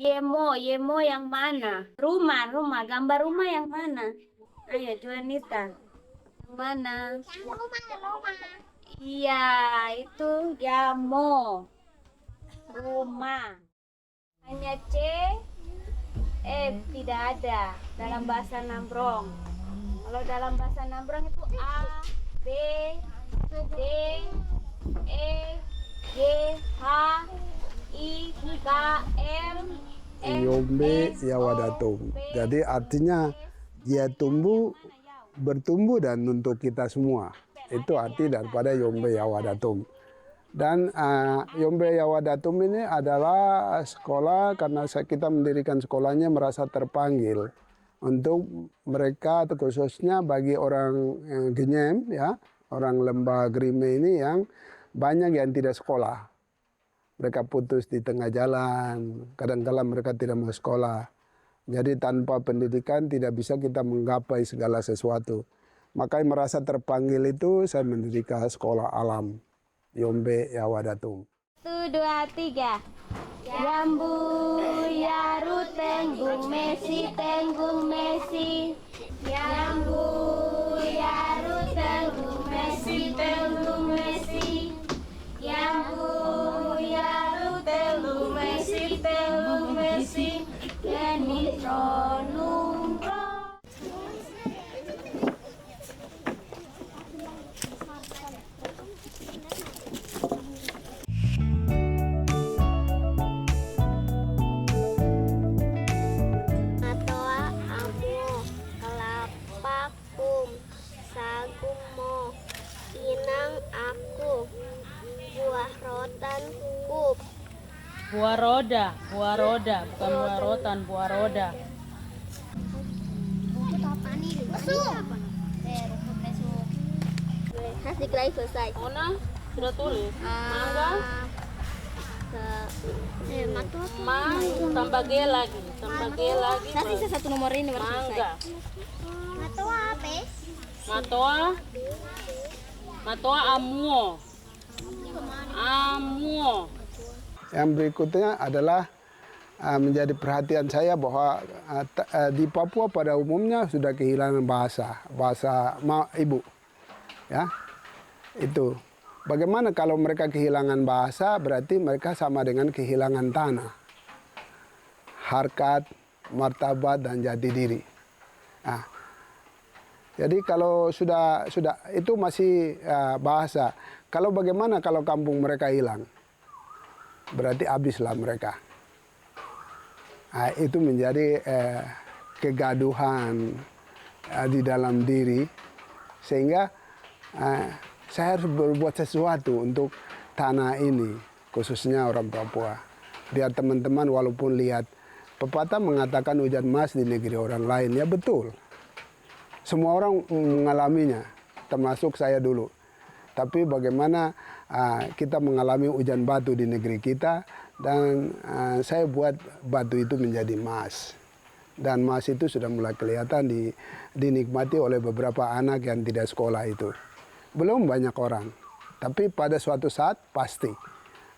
Yemo yang mana? Rumah, gambar rumah yang mana? Ayo, Juanita. Yang mana? Iya, itu Yamo. Rumah. Hanya C, F tidak ada dalam bahasa Nambrong. Kalau dalam bahasa Nambrong itu A, B, D, E, G, H, I, K, M, Yombe Yawadatum. Jadi artinya dia bertumbuh dan untuk kita semua. Itu arti daripada Yombe Yawadatum. Dan Yombe Yawadatum ini adalah sekolah karena kita mendirikan sekolahnya merasa terpanggil untuk mereka atau khususnya bagi orang Genyem ya, orang Lembah Grime ini yang banyak yang tidak sekolah. Mereka putus di tengah jalan, kadang-kala mereka tidak mau sekolah. Jadi tanpa pendidikan tidak bisa kita menggapai segala sesuatu. Makanya merasa terpanggil itu saya mendirikan sekolah alam. Yombe Yawadatum. 1, 2, 3. Yambu Yaru Tenggung Mesi. Yambu Yaru Tenggung Mesi. Yambu Yaru Tenggung Mesi. Kenitro Numbro. Buah roda, bukan buah rotan, buah roda. Nasi kelai selesai. Ona sudah tulis. Mangga, tambah G lagi. Nasi satu nomor ini baru Mangga. Matoa apa? Matoa amuo. Yang berikutnya adalah menjadi perhatian saya bahwa di Papua pada umumnya sudah kehilangan bahasa ibu. Ya, itu. Bagaimana kalau mereka kehilangan bahasa, berarti mereka sama dengan kehilangan tanah, harkat, martabat, dan jati diri. Nah, jadi kalau sudah itu masih bahasa. Kalau bagaimana kalau kampung mereka hilang? Berarti habislah mereka. Nah, itu menjadi kegaduhan di dalam diri, sehingga saya harus berbuat sesuatu untuk tanah ini, khususnya orang Papua. Biar teman-teman walaupun lihat pepatah mengatakan hujan emas di negeri orang lain, ya betul. Semua orang mengalaminya, termasuk saya dulu. Tapi bagaimana kita mengalami hujan batu di negeri kita, dan saya buat batu itu menjadi emas. Dan emas itu sudah mulai kelihatan dinikmati oleh beberapa anak yang tidak sekolah itu. Belum banyak orang, tapi pada suatu saat pasti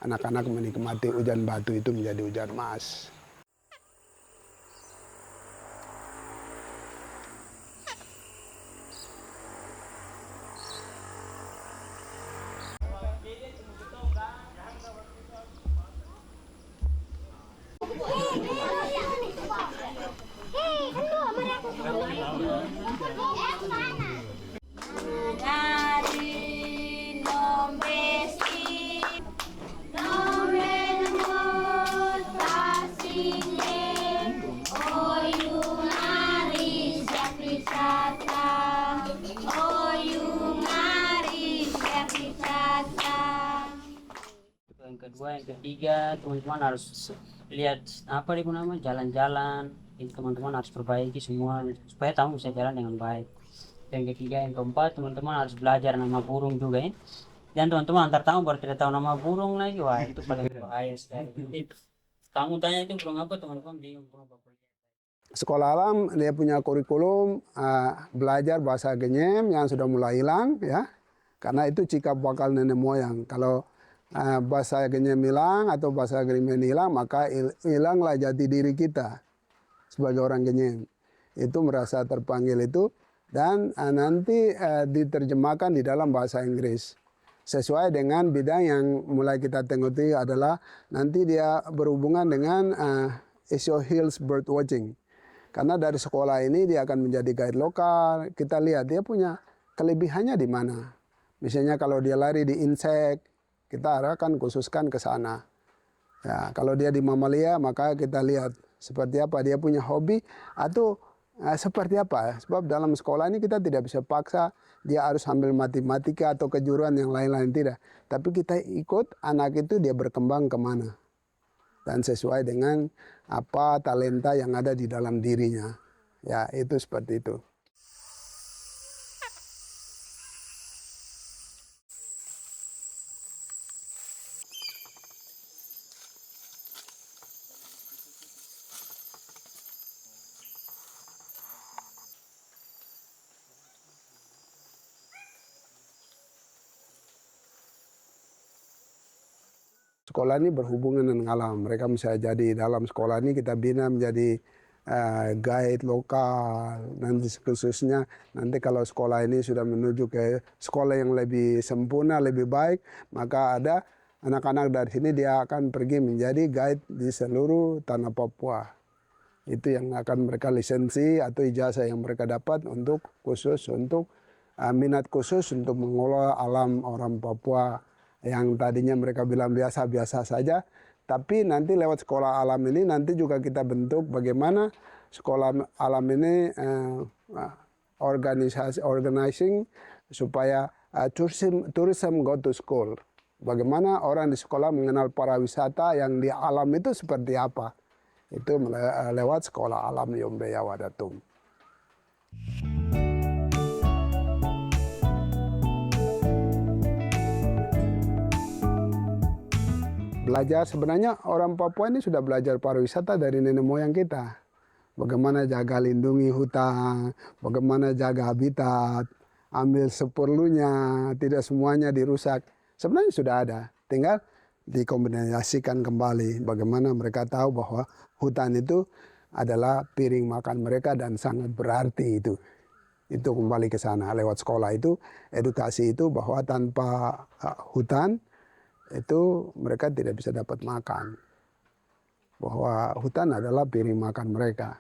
anak-anak menikmati hujan batu itu menjadi hujan emas. Yang kedua, yang ketiga, teman-teman harus lihat apa itu namanya jalan-jalan. Teman-teman harus perbaiki semua supaya tamu bisa jalan dengan baik. Yang ketiga, yang keempat, teman-teman harus belajar nama burung juga ya. Dan teman-teman antar tamu baru tidak tahu nama burung lagi, wah itu paling bahaya sekali. Tamu tanya itu burung apa, teman-teman bingung burung apa. Sekolah alam dia punya kurikulum belajar bahasa Genyem yang sudah mulai hilang ya, karena itu cikal bakal nenek moyang. Kalau bahasa Genyem hilang atau bahasa Agrimen hilang, maka hilanglah jati diri kita sebagai orang Genyem. Itu merasa terpanggil itu, dan nanti diterjemahkan di dalam bahasa Inggris. Sesuai dengan bidang yang mulai kita tengok adalah nanti dia berhubungan dengan Echo Hills Bird Watching. Karena dari sekolah ini dia akan menjadi guide lokal. Kita lihat dia punya kelebihannya di mana. Misalnya kalau dia lari di insek, kita akan khususkan ke sana. Ya, kalau dia di mamalia, maka kita lihat seperti apa dia punya hobi atau seperti apa. Sebab dalam sekolah ini kita tidak bisa paksa dia harus ambil matematika atau kejuruan yang lain-lain, tidak. Tapi kita ikut anak itu dia berkembang kemana. Dan sesuai dengan apa talenta yang ada di dalam dirinya. Ya, itu seperti itu. Sekolah ini berhubungan dengan alam. Mereka bisa jadi dalam sekolah ini kita bina menjadi guide lokal. Nanti khususnya nanti kalau sekolah ini sudah menuju ke sekolah yang lebih sempurna, lebih baik, maka ada anak-anak dari sini dia akan pergi menjadi guide di seluruh tanah Papua. Itu yang akan mereka lisensi atau ijazah yang mereka dapat untuk khusus untuk minat khusus untuk mengelola alam orang Papua. Yang tadinya mereka bilang biasa-biasa saja, tapi nanti lewat sekolah alam ini nanti juga kita bentuk bagaimana sekolah alam ini organizing supaya tourism go to school. Bagaimana orang di sekolah mengenal para wisata yang di alam itu seperti apa. Itu lewat sekolah alam Yombe Yawadatum. Belajar, sebenarnya orang Papua ini sudah belajar pariwisata dari nenek moyang kita. Bagaimana jaga lindungi hutan, bagaimana jaga habitat, ambil seperlunya, tidak semuanya dirusak. Sebenarnya sudah ada, tinggal dikombinasikan kembali. Bagaimana mereka tahu bahwa hutan itu adalah piring makan mereka dan sangat berarti itu. Itu kembali ke sana lewat sekolah itu, edukasi itu bahwa tanpa hutan, itu mereka tidak bisa dapat makan. Bahwa hutan adalah piring makan mereka.